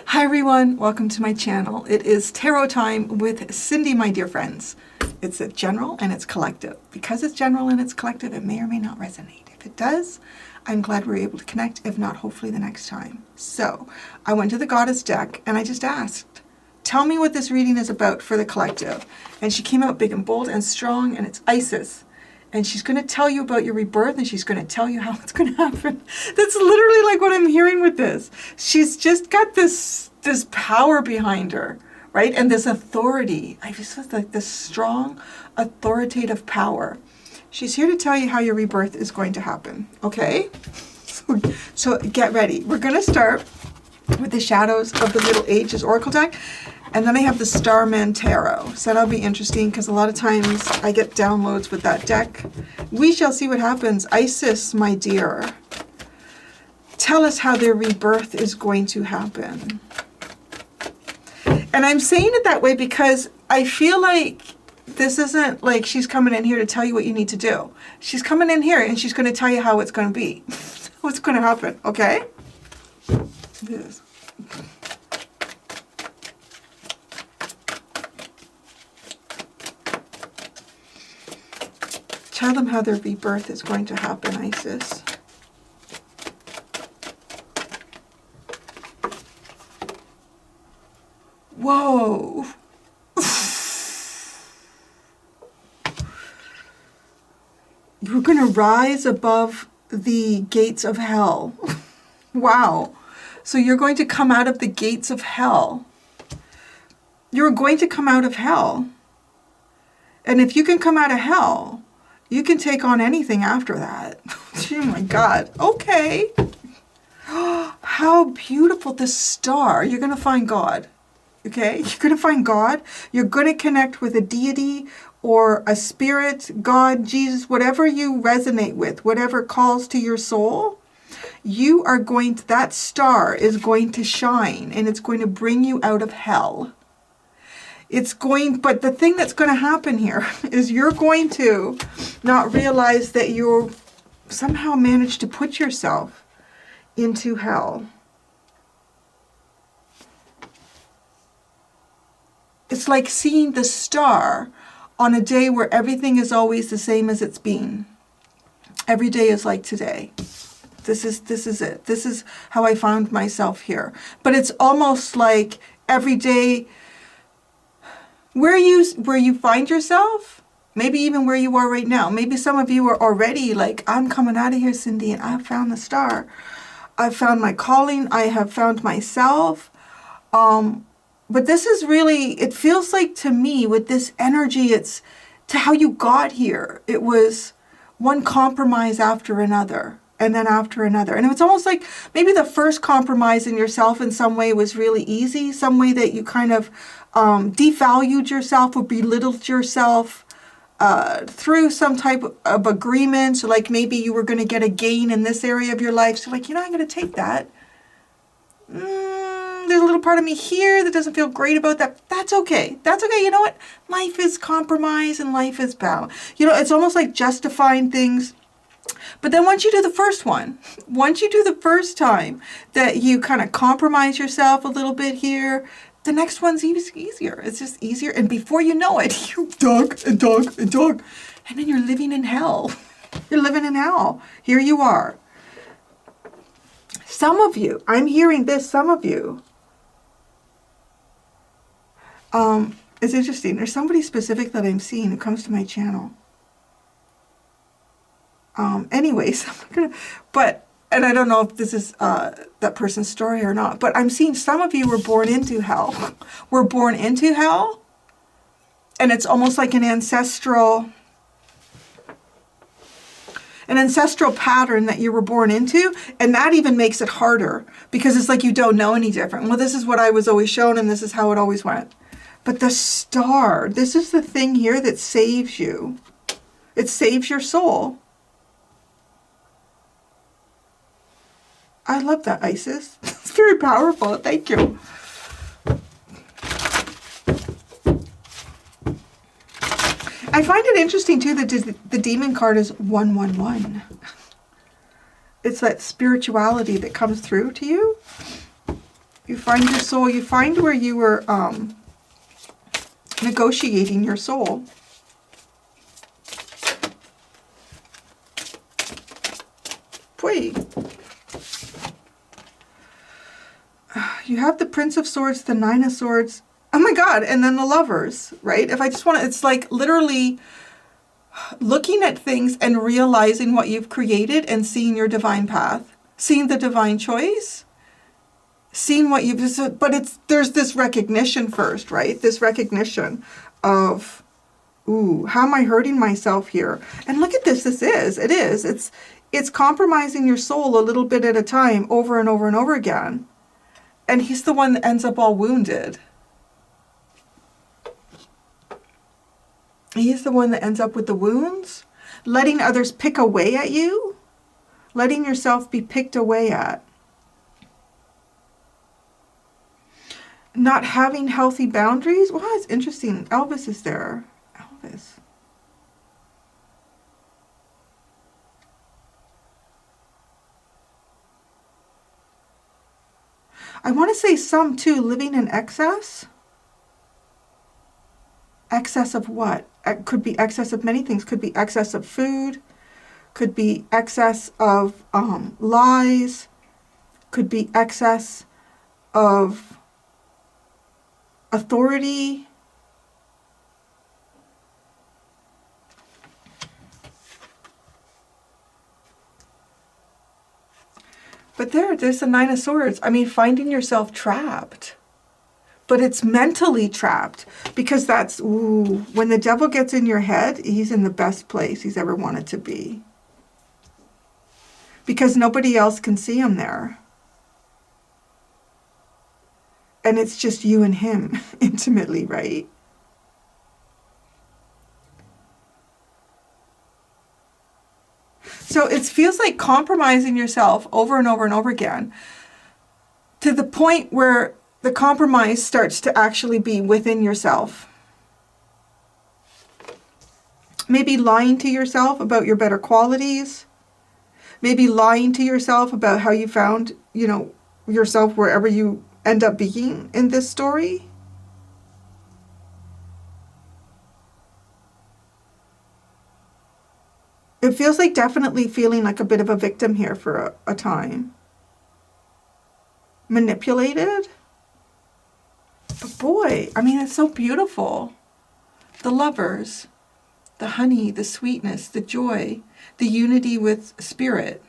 Hi everyone, welcome to my channel. It is tarot time with Cindy, my dear friends. It's a general and it's collective. Because it's general and it's collective, it may or may not resonate. If it does, I'm glad we're able to connect. If not, hopefully the next time. So I went to the Goddess deck and I just asked, tell me what this reading is about for the collective. And she came out big and bold and strong, and it's Isis. And she's going to tell you about your rebirth, and she's going to tell you how it's going to happen. That's literally like what I'm hearing with this. She's just got this power behind her, right? And this authority. I just feel like this strong, authoritative power. She's here to tell you how your rebirth is going to happen, okay? So get ready. We're going to start with the Shadows of the Middle Ages Oracle deck. And then I have the Starman Tarot. So that'll be interesting because a lot of times I get downloads with that deck. We shall see what happens. Isis, my dear, tell us how their rebirth is going to happen. And I'm saying it that way because I feel like this isn't like she's coming in here to tell you what you need to do. She's coming in here and she's going to tell you how it's going to be. What's going to happen, okay? Yes. Tell them how their rebirth is going to happen, Isis. Whoa. You're going to rise above the gates of hell. Wow. So you're going to come out of the gates of hell. You're going to come out of hell. And if you can come out of hell, you can take on anything after that. Oh my God. Okay. How beautiful. The star. You're going to find God. Okay? You're going to find God. You're going to connect with a deity or a spirit, God, Jesus, whatever you resonate with, whatever calls to your soul. You are going to, that star is going to shine and it's going to bring you out of hell. It's going, but the thing that's going to happen here is you're going to not realize that you're somehow managed to put yourself into hell. It's like seeing the star on a day where everything is always the same as it's been. Every day is like today. This is it. This is how I found myself here. But it's almost like every day where you find yourself, maybe even where you are right now. Maybe some of you are already like, I'm coming out of here, Cindy, and I've found the star. I've found my calling. I have found myself. But this is really, it feels like to me with this energy, it's to how you got here. It was one compromise after another. And then after another. And it's almost like maybe the first compromise in yourself in some way was really easy. Some way that you kind of devalued yourself or belittled yourself through some type of agreement. So like maybe you were going to get a gain in this area of your life. So like, I'm going to take that. There's a little part of me here that doesn't feel great about that. That's okay. That's okay. You know what? Life is compromise and life is balance. It's almost like justifying things. But then once you do the first one, once you do the first time that you kind of compromise yourself a little bit here, the next one's easier. It's just easier. And before you know it, you dug. And then you're living in hell. You're living in hell. Here you are. Some of you, I'm hearing this, some of you. It's interesting. There's somebody specific that I'm seeing who comes to my channel. Anyways, and I don't know if this is that person's story or not, but I'm seeing some of you were born into hell. We're born into hell, and it's almost like an ancestral pattern that you were born into, and that even makes it harder because it's like you don't know any different. Well, this is what I was always shown, and this is how it always went. But the star, this is the thing here that saves you. It saves your soul. I love that, Isis. It's very powerful. Thank you. I find it interesting, too, that the demon card is 111. It's that spirituality that comes through to you. You find your soul. You find where you were negotiating your soul. Boy. You have the Prince of Swords, the Nine of Swords. Oh my God. And then the Lovers, right? If I just want to, it's like literally looking at things and realizing what you've created and seeing your divine path, seeing the divine choice, seeing what you've, but there's this recognition first, right? This recognition of, ooh, how am I hurting myself here? And look at this, it's compromising your soul a little bit at a time, over and over and over again. And he's the one that ends up all wounded. He's the one that ends up with the wounds, letting others pick away at you, letting yourself be picked away at. Not having healthy boundaries. Wow, it's interesting. Elvis is there. Elvis. I want to say some too, living in excess. Excess of what? It could be excess of many things. Could be excess of food. Could be excess of lies. Could be excess of authority. But there's the Nine of Swords. I mean, finding yourself trapped. But it's mentally trapped, because that's, ooh, when the devil gets in your head, he's in the best place he's ever wanted to be. Because nobody else can see him there. And it's just you and him intimately, right? So it feels like compromising yourself over and over and over again, to the point where the compromise starts to actually be within yourself. Maybe lying to yourself about your better qualities. Maybe lying to yourself about how you found, yourself wherever you end up being in this story. It feels like definitely feeling like a bit of a victim here for a time. Manipulated. But boy, I mean, it's so beautiful. The Lovers, the honey, the sweetness, the joy, the unity with spirit.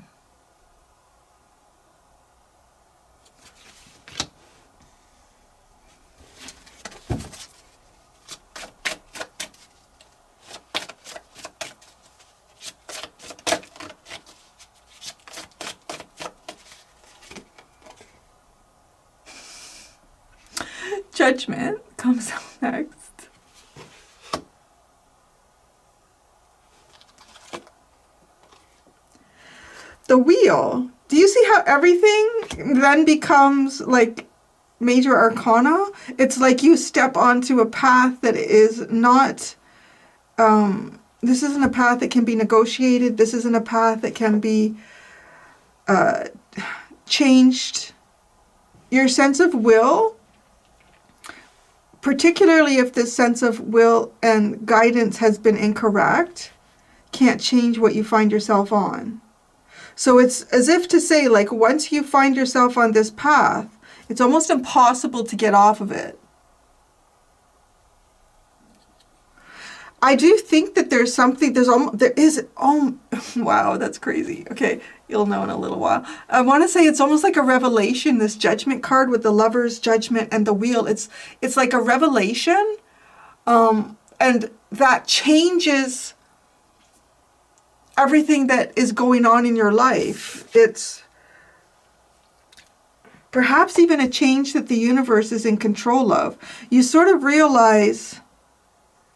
Judgment comes out next. The Wheel. Do you see how everything then becomes like major arcana? It's like you step onto a path that is not, this isn't a path that can be negotiated. This isn't a path that can be changed. Your sense of will, particularly if this sense of will and guidance has been incorrect, can't change what you find yourself on. So it's as if to say, like, once you find yourself on this path, it's almost impossible to get off of it. I do think that there's something, wow, that's crazy. Okay, you'll know in a little while. I want to say it's almost like a revelation, this Judgment card with the Lovers, Judgment, and the Wheel. It's like a revelation, and that changes everything that is going on in your life. It's perhaps even a change that the universe is in control of. You sort of realize,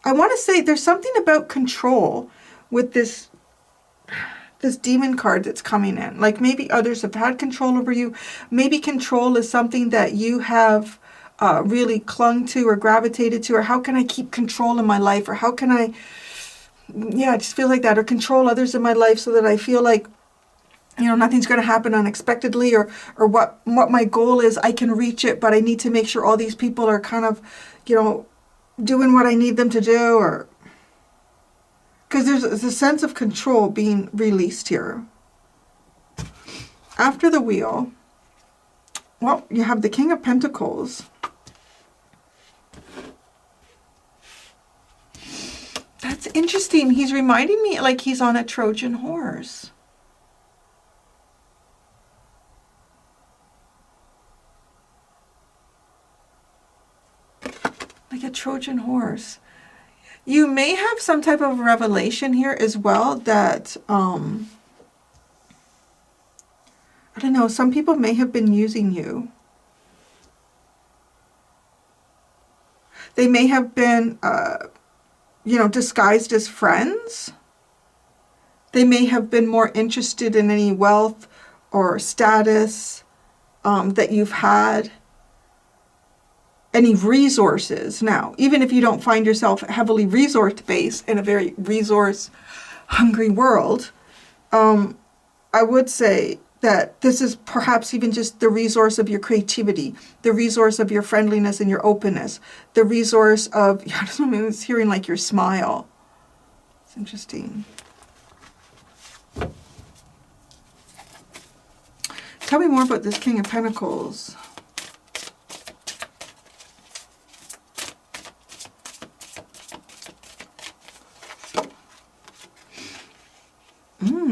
I want to say there's something about control with this demon card that's coming in. Like maybe others have had control over you. Maybe control is something that you have really clung to or gravitated to, or how can I keep control in my life, or how can I, I just feel like that, or control others in my life so that I feel like you know, nothing's going to happen unexpectedly, or what my goal is, I can reach it, but I need to make sure all these people are kind of, you know, doing what I need them to do, or because there's a sense of control being released here. After the Wheel, well, you have the King of Pentacles. That's interesting. He's reminding me like he's on a Trojan horse. Like a Trojan horse. You may have some type of revelation here as well that, I don't know, some people may have been using you. They may have been, you know, disguised as friends. They may have been more interested in any wealth or status that you've had. Any resources. Now, even if you don't find yourself heavily resource-based in a very resource-hungry world, I would say that this is perhaps even just the resource of your creativity, the resource of your friendliness and your openness, the resource of, I don't know, it's hearing like your smile. It's interesting. Tell me more about this King of Pentacles.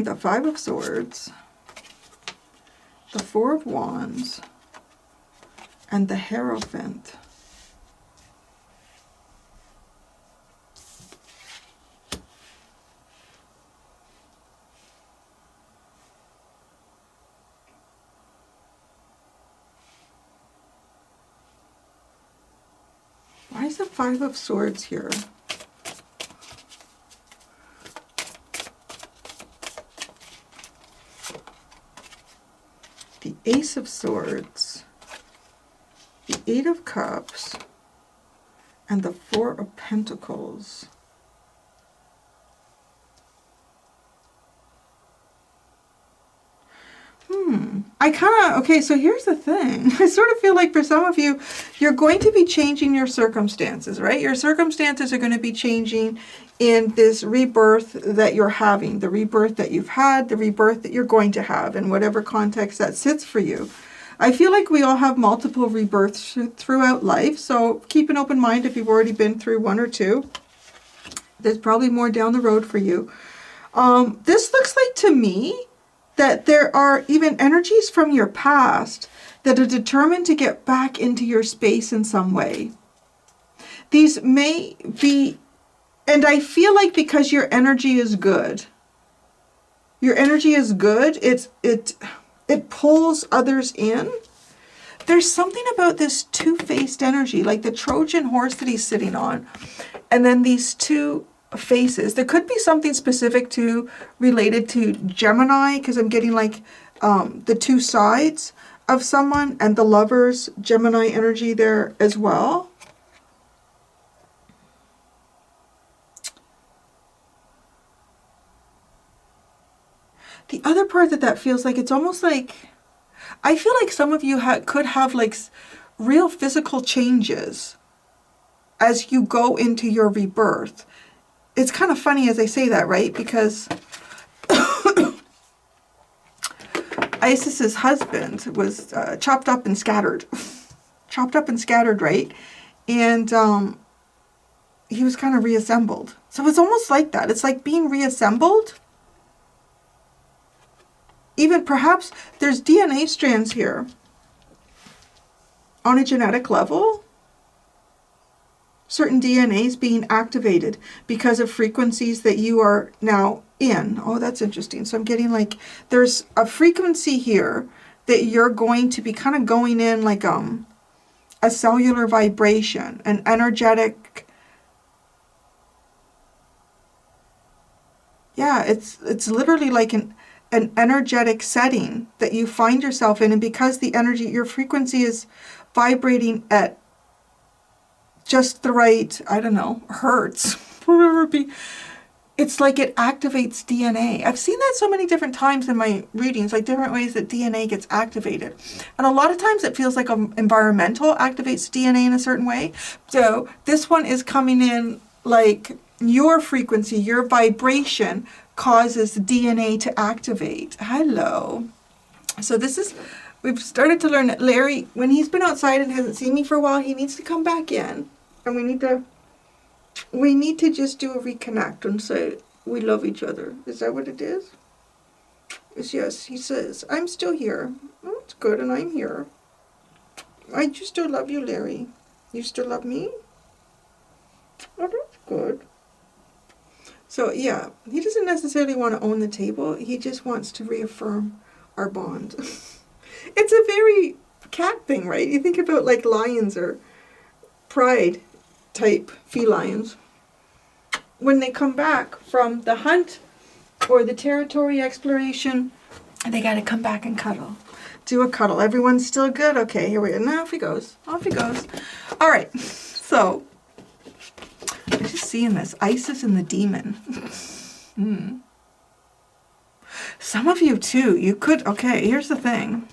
The Five of Swords, the Four of Wands, and the Hierophant. Why is the Five of Swords here? The Ace of Swords, the Eight of Cups, and the Four of Pentacles. I kind of, okay, so here's the thing. I sort of feel like for some of you, you're going to be changing your circumstances, right? Your circumstances are going to be changing in this rebirth that you're having, the rebirth that you've had, the rebirth that you're going to have, in whatever context that sits for you. I feel like we all have multiple rebirths throughout life, so keep an open mind if you've already been through one or two. There's probably more down the road for you. This looks like to me that there are even energies from your past that are determined to get back into your space in some way. These may be, and I feel like because your energy is good, it pulls others in. There's something about this two-faced energy, like the Trojan horse that he's sitting on, and then these two faces. There could be something specific related to Gemini, because I'm getting like the two sides of someone, and the Lovers Gemini energy there as well. The other part that feels like, it's almost like, I feel like some of you could have like real physical changes as you go into your rebirth. It's kind of funny as I say that, right? Because Isis's husband was chopped up and scattered. Chopped up and scattered, right? And he was kind of reassembled. So it's almost like that. It's like being reassembled. Even perhaps there's DNA strands here on a genetic level. Certain DNAs being activated because of frequencies that you are now in. Oh, that's interesting. So I'm getting like there's a frequency here that you're going to be kind of going in like a cellular vibration, an energetic. Yeah, it's literally like an energetic setting that you find yourself in, and because the energy, your frequency is vibrating at just the right, I don't know, hertz, whatever it be. it's like it activates DNA. I've seen that so many different times in my readings, like different ways that DNA gets activated. And a lot of times it feels like environmental activates DNA in a certain way. So this one is coming in like your frequency, your vibration causes DNA to activate. Hello. So this is, we've started to learn that Larry, when he's been outside and hasn't seen me for a while, he needs to come back in. And we need to just do a reconnect and say, we love each other. Is that what it is? Yes, he says, I'm still here. Oh, it's good, and I'm here. I just still love you, Larry. You still love me? Oh, that's good. So, yeah, he doesn't necessarily want to own the table. He just wants to reaffirm our bond. It's a very cat thing, right? You think about like lions or pride type felines. When they come back from the hunt or the territory exploration, they got to come back and cuddle. Do a cuddle. Everyone's still good? Okay, here we go. Now off he goes. Off he goes. All right. So, I'm just seeing this. Isis and the demon. Some of you too. You could, okay, here's the thing.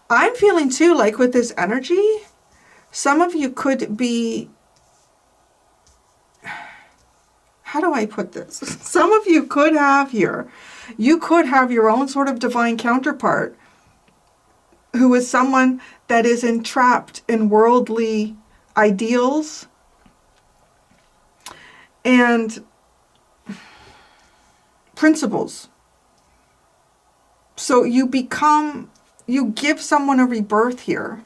I'm feeling too, like with this energy, some of you could be, how do I put this? Some of you could have here, you could have your own sort of divine counterpart who is someone that is entrapped in worldly ideals and principles. So you give someone a rebirth here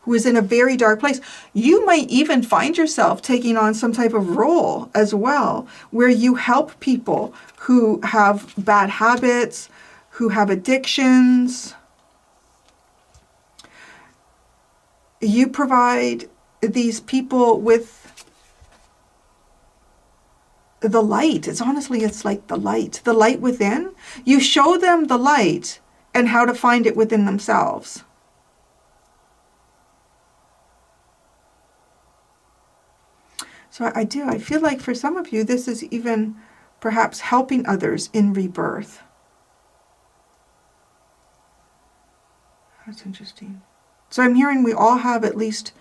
who is in a very dark place. You might even find yourself taking on some type of role as well, where you help people who have bad habits, who have addictions. You provide these people with the light. It's like the light within. You show them the light and how to find it within themselves. So I feel like for some of you, this is even perhaps helping others in rebirth. That's interesting. So I'm hearing we all have at least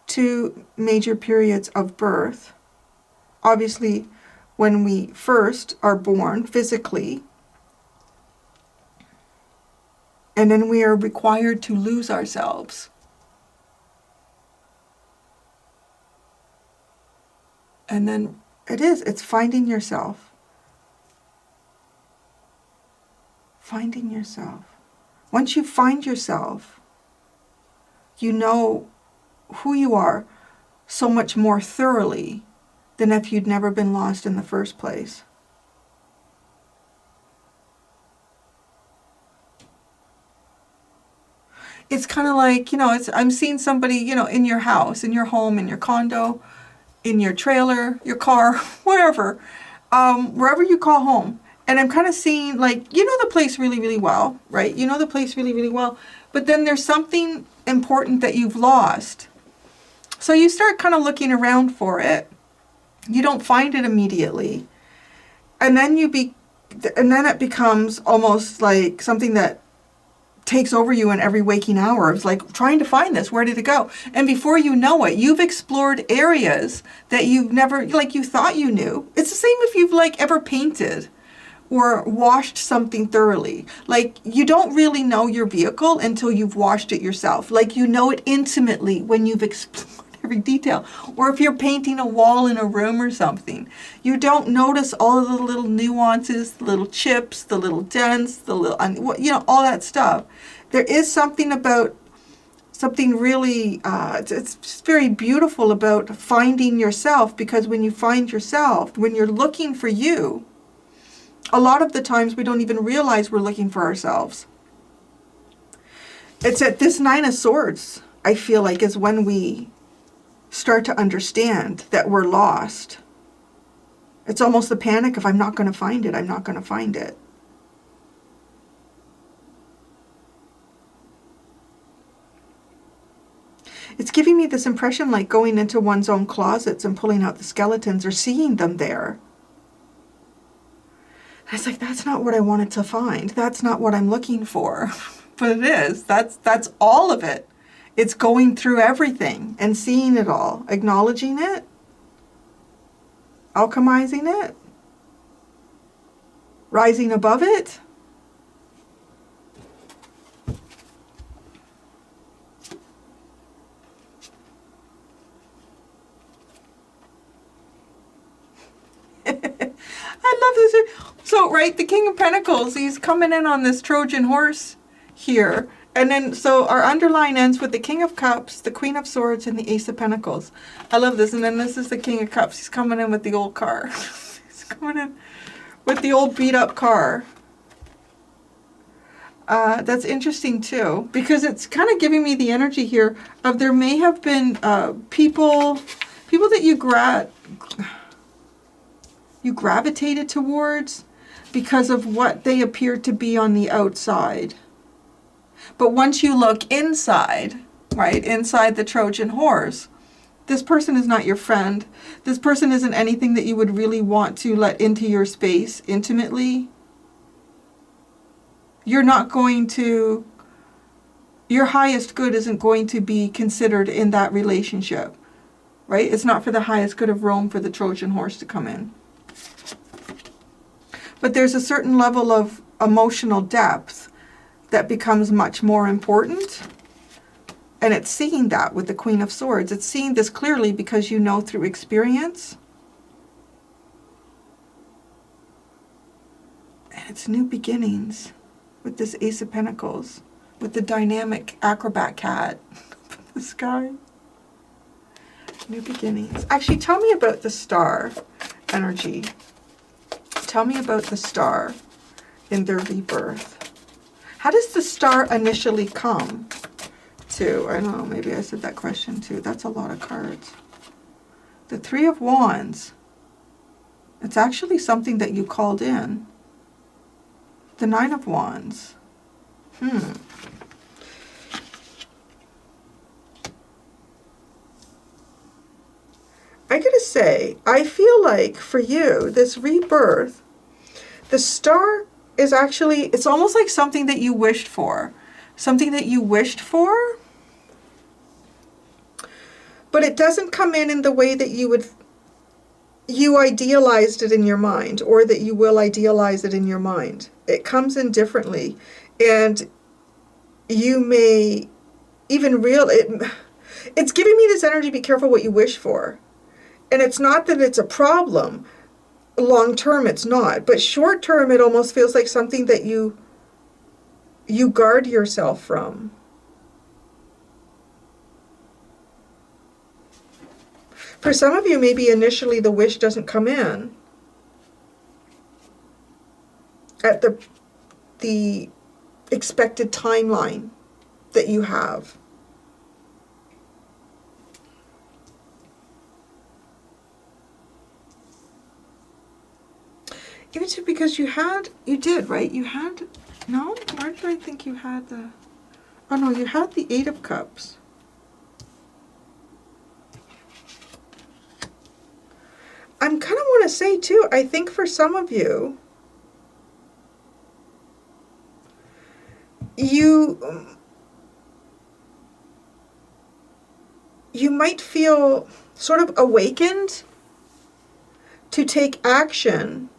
2 major periods of birth. Obviously, when we first are born physically, and then we are required to lose ourselves. And then it's finding yourself. Finding yourself. Once you find yourself, you know who you are so much more thoroughly than if you'd never been lost in the first place. It's kind of like, I'm seeing somebody, in your house, in your home, in your condo, in your trailer, your car, wherever you call home. And I'm kind of seeing, like, the place really, really well, right? You know the place really, really well. But then there's something important that you've lost. So you start kind of looking around for it. You don't find it immediately. And then it becomes almost like something that takes over you in every waking hour. It's like trying to find this. Where did it go? And before you know it, you've explored areas that you've never, like you thought you knew. It's the same if you've ever painted or washed something thoroughly. Like, you don't really know your vehicle until you've washed it yourself. Like, you know it intimately when you've explored every detail. Or if you're painting a wall in a room or something, you don't notice all of the little nuances, the little chips, the little dents, the little, all that stuff. There is something really, it's very beautiful about finding yourself, because when you find yourself, when you're looking for you, a lot of the times we don't even realize we're looking for ourselves. It's at this 9 of Swords, I feel like, is when we start to understand that we're lost. It's almost the panic of, I'm not going to find it, I'm not going to find it. It's giving me this impression like going into one's own closets and pulling out the skeletons or seeing them there. And it's like, that's not what I wanted to find. That's not what I'm looking for. But it is. That's all of it. It's going through everything and seeing it all, acknowledging it, alchemizing it, rising above it. I love this. So, right, the King of Pentacles, he's coming in on this Trojan horse here. And then, so our underline ends with the King of Cups, the Queen of Swords, and the Ace of Pentacles. I love this. And then this is the King of Cups. He's coming in with the old car. He's coming in with the old beat up car. That's interesting too, because it's kind of giving me the energy here of there may have been people that you gravitated towards because of what they appeared to be on the outside. But once you look inside, right, inside the Trojan horse, this person is not your friend. This person isn't anything that you would really want to let into your space intimately. You're not going to, your highest good isn't going to be considered in that relationship, right? It's not for the highest good of Rome for the Trojan horse to come in. But there's a certain level of emotional depth that becomes much more important. And it's seeing that with the Queen of Swords. It's seeing this clearly because you know through experience. And it's new beginnings with this Ace of Pentacles, with the dynamic acrobat cat in the sky. New beginnings. Actually, tell me about the star energy. Tell me about the star in their rebirth. How does the star initially come to? I don't know, maybe I said that question too. That's a lot of cards. The Three of Wands. It's actually something that you called in. The Nine of Wands. I gotta say, I feel like for you, this rebirth, the star is actually, it's almost like something that you wished for. Something that you wished for, but it doesn't come in the way that you idealized it in your mind, or that you will idealize it in your mind. It comes in differently, and you may even it's giving me this energy, be careful what you wish for. And it's not that it's a problem. Long term, it's not. But short term, it almost feels like something that you guard yourself from. For some of you, maybe initially the wish doesn't come in at the expected timeline that you have. Even too, because you did, right? You had, no? Where did I think you had the, oh no, you had the Eight of Cups. I'm kind of want to say too, I think for some of you, you might feel sort of awakened to take action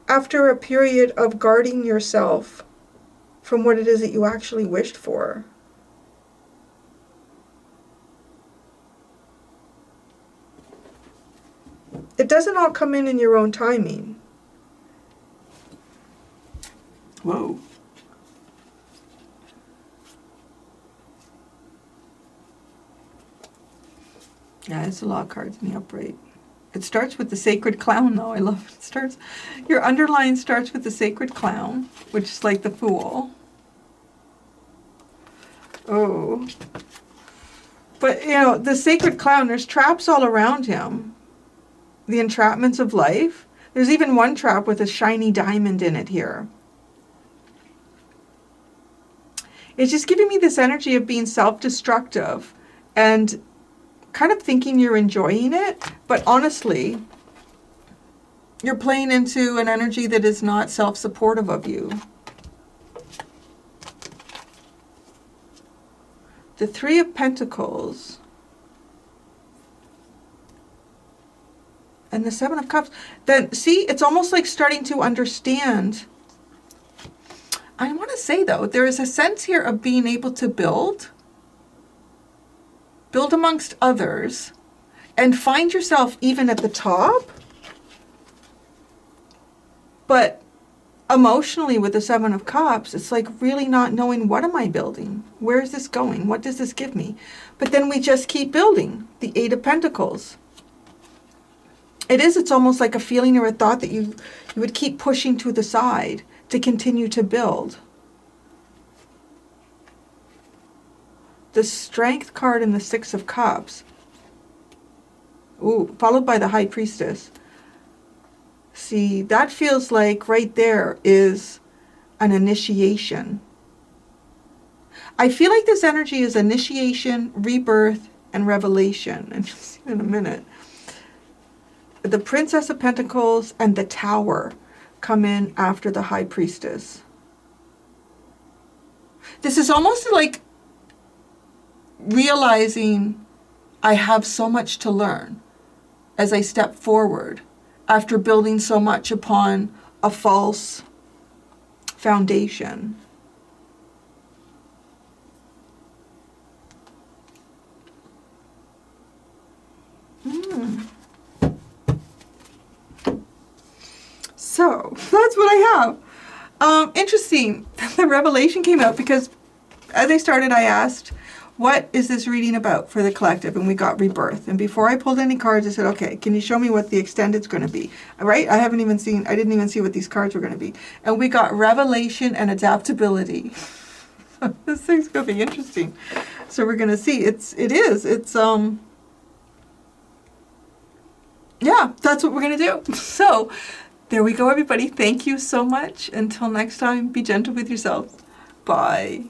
after a period of guarding yourself from what it is that you actually wished for. It doesn't all come in your own timing. Whoa. Yeah, it's a lot of cards in the upright. It starts with the Sacred Clown, though. I love it. It starts, your underline starts with the Sacred Clown, which is like the Fool. Oh. But, you know, the Sacred Clown, there's traps all around him. The entrapments of life. There's even one trap with a shiny diamond in it here. It's just giving me this energy of being self-destructive and kind of thinking you're enjoying it, but honestly, you're playing into an energy that is not self-supportive of you. The Three of Pentacles and the Seven of Cups. Then, see, it's almost like starting to understand. I want to say, though, there is a sense here of being able to build amongst others, and find yourself even at the top. But emotionally, with the Seven of Cups, it's like really not knowing, what am I building? Where is this going? What does this give me? But then we just keep building. The Eight of Pentacles. It's almost like a feeling or a thought that you would keep pushing to the side to continue to build. The Strength card and the Six of Cups. Ooh, followed by the High Priestess. See, that feels like right there is an initiation. I feel like this energy is initiation, rebirth, and revelation. And you'll see in a minute. The Princess of Pentacles and the Tower come in after the High Priestess. This is almost like realizing I have so much to learn as I step forward after building so much upon a false foundation. So that's what I have. Interesting. The revelation came out because as I started, I asked, what is this reading about for the collective? And we got Rebirth. And before I pulled any cards, I said, okay, can you show me what the extended's going to be? Right? I didn't even see what these cards were going to be. And we got Revelation and Adaptability. This thing's going to be interesting. So we're going to see. Yeah, that's what we're going to do. So there we go, everybody. Thank you so much. Until next time, be gentle with yourselves. Bye.